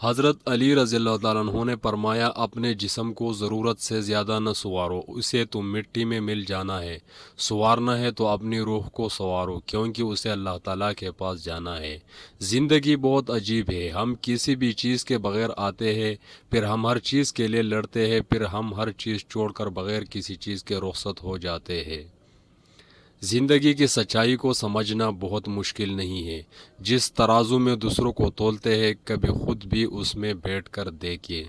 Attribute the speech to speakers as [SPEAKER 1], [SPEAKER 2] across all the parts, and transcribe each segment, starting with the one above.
[SPEAKER 1] حضرت علی رضی اللہ تعالیٰ عنہ نے فرمایا اپنے جسم کو ضرورت سے زیادہ نہ سنوارو، اسے تو مٹی میں مل جانا ہے، سنوارنا ہے تو اپنی روح کو سنوارو کیونکہ اسے اللہ تعالیٰ کے پاس جانا ہے۔ زندگی بہت عجیب ہے، ہم کسی بھی چیز کے بغیر آتے ہیں، پھر ہم ہر چیز کے لیے لڑتے ہیں، پھر ہم ہر چیز چھوڑ کر بغیر کسی چیز کے رخصت ہو جاتے ہیں۔ زندگی کی سچائی کو سمجھنا بہت مشکل نہیں ہے۔ جس ترازو میں دوسروں کو تولتے ہیں کبھی خود بھی اس میں بیٹھ کر دیکھیے۔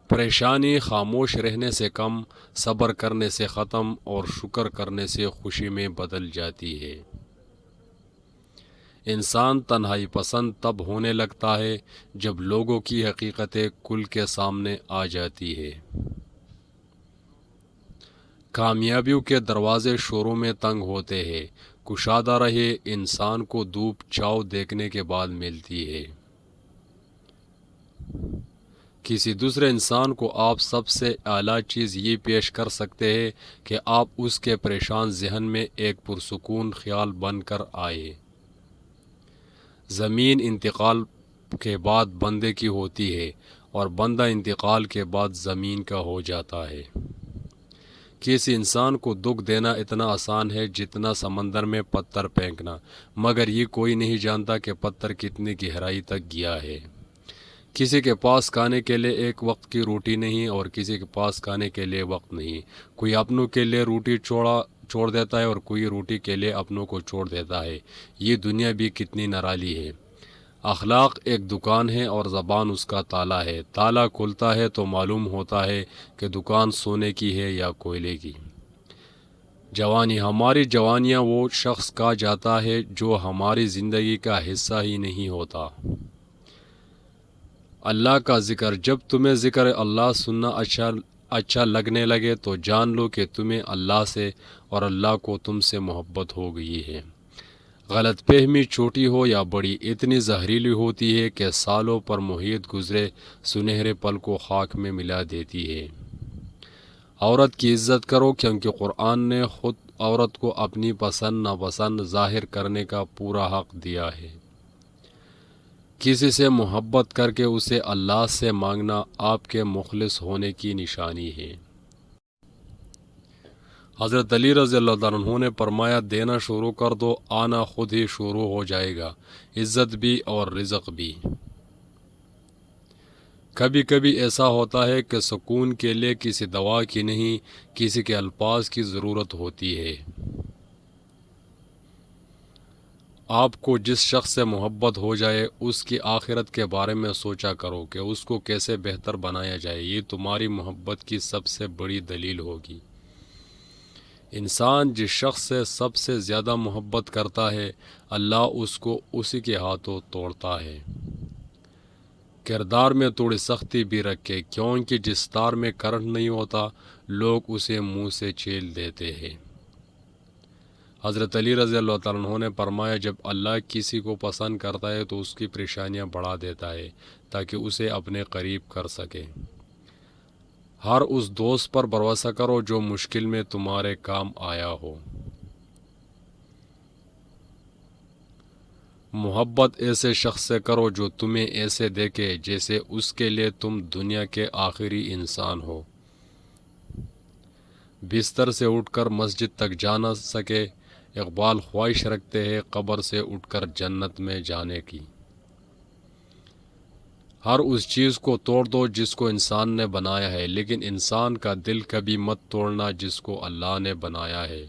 [SPEAKER 1] پریشانی خاموش رہنے سے کم، صبر کرنے سے ختم اور شکر کرنے سے خوشی میں بدل جاتی ہے۔ انسان تنہائی پسند تب ہونے لگتا ہے جب لوگوں کی حقیقتیں کھل کے سامنے آ جاتی ہے۔ کامیابیوں کے دروازے شروع میں تنگ ہوتے ہیں، کشادہ رہے انسان کو دھوپ چھاؤ دیکھنے کے بعد ملتی ہے۔ کسی دوسرے انسان کو آپ سب سے اعلیٰ چیز یہ پیش کر سکتے ہیں کہ آپ اس کے پریشان ذہن میں ایک پرسکون خیال بن کر آئے۔ زمین انتقال کے بعد بندے کی ہوتی ہے اور بندہ انتقال کے بعد زمین کا ہو جاتا ہے۔ کسی انسان کو دکھ دینا اتنا آسان ہے جتنا سمندر میں پتھر پھینکنا، مگر یہ کوئی نہیں جانتا کہ پتھر کتنی گہرائی تک گیا ہے۔ کسی کے پاس کھانے کے لیے ایک وقت کی روٹی نہیں اور کسی کے پاس کھانے کے لیے وقت نہیں۔ کوئی اپنوں کے لیے روٹی چھوڑ دیتا ہے اور کوئی روٹی کے لیے اپنوں کو چھوڑ دیتا ہے۔ یہ دنیا بھی کتنی نرالی ہے۔ اخلاق ایک دکان ہے اور زبان اس کا تالا ہے۔ تالا کھلتا ہے تو معلوم ہوتا ہے کہ دکان سونے کی ہے یا کوئلے کی۔ جوانی، ہماری جوانیاں وہ شخص کہا جاتا ہے جو ہماری زندگی کا حصہ ہی نہیں ہوتا۔ اللہ کا ذکر، جب تمہیں ذکر اللہ سننا اچھا لگنے لگے تو جان لو کہ تمہیں اللہ سے اور اللہ کو تم سے محبت ہو گئی ہے۔ غلط فہمی چھوٹی ہو یا بڑی اتنی زہریلی ہوتی ہے کہ سالوں پر محیط گزرے سنہرے پل کو خاک میں ملا دیتی ہے۔ عورت کی عزت کرو کیونکہ قرآن نے خود عورت کو اپنی پسند ناپسند ظاہر کرنے کا پورا حق دیا ہے۔ کسی سے محبت کر کے اسے اللہ سے مانگنا آپ کے مخلص ہونے کی نشانی ہے۔ حضرت علی رضی اللہ عنہ نے فرمایا دینا شروع کر دو، آنا خود ہی شروع ہو جائے گا، عزت بھی اور رزق بھی۔ کبھی کبھی ایسا ہوتا ہے کہ سکون کے لیے کسی دوا کی نہیں، کسی کے الفاظ کی ضرورت ہوتی ہے۔ آپ کو جس شخص سے محبت ہو جائے اس کی آخرت کے بارے میں سوچا کرو کہ اس کو کیسے بہتر بنایا جائے، یہ تمہاری محبت کی سب سے بڑی دلیل ہوگی۔ انسان جس شخص سے سب سے زیادہ محبت کرتا ہے اللہ اس کو اسی کے ہاتھوں توڑتا ہے۔ کردار میں تھوڑی سختی بھی رکھے کیونکہ جس تار میں کرنٹ نہیں ہوتا لوگ اسے منہ سے چھیل دیتے ہیں۔ حضرت علی رضی اللہ تعالیٰ عنہ نے فرمایا جب اللہ کسی کو پسند کرتا ہے تو اس کی پریشانیاں بڑھا دیتا ہے تاکہ اسے اپنے قریب کر سکے۔ ہر اس دوست پر بھروسہ کرو جو مشکل میں تمہارے کام آیا ہو۔ محبت ایسے شخص سے کرو جو تمہیں ایسے دیکھے جیسے اس کے لیے تم دنیا کے آخری انسان ہو۔ بستر سے اٹھ کر مسجد تک جا نہ سکے، اقبال خواہش رکھتے ہیں قبر سے اٹھ کر جنت میں جانے کی۔ ہر اس چیز کو توڑ دو جس کو انسان نے بنایا ہے، لیکن انسان کا دل کبھی مت توڑنا جس کو اللہ نے بنایا ہے۔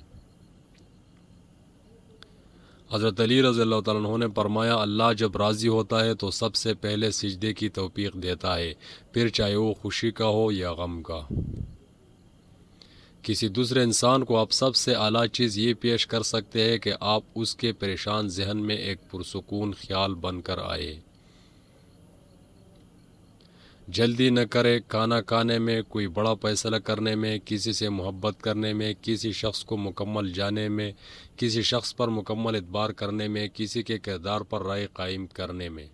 [SPEAKER 1] حضرت علی رضی اللہ تعالیٰ عنہ نے فرمایا اللہ جب راضی ہوتا ہے تو سب سے پہلے سجدے کی توفیق دیتا ہے، پھر چاہے وہ خوشی کا ہو یا غم کا۔ کسی دوسرے انسان کو آپ سب سے اعلیٰ چیز یہ پیش کر سکتے ہیں کہ آپ اس کے پریشان ذہن میں ایک پرسکون خیال بن کر آئے۔ جلدی نہ کرے کھانا کھانے میں، کوئی بڑا فیصلہ کرنے میں، کسی سے محبت کرنے میں، کسی شخص کو مکمل جانے میں، کسی شخص پر مکمل اعتبار کرنے میں، کسی کے کردار پر رائے قائم کرنے میں۔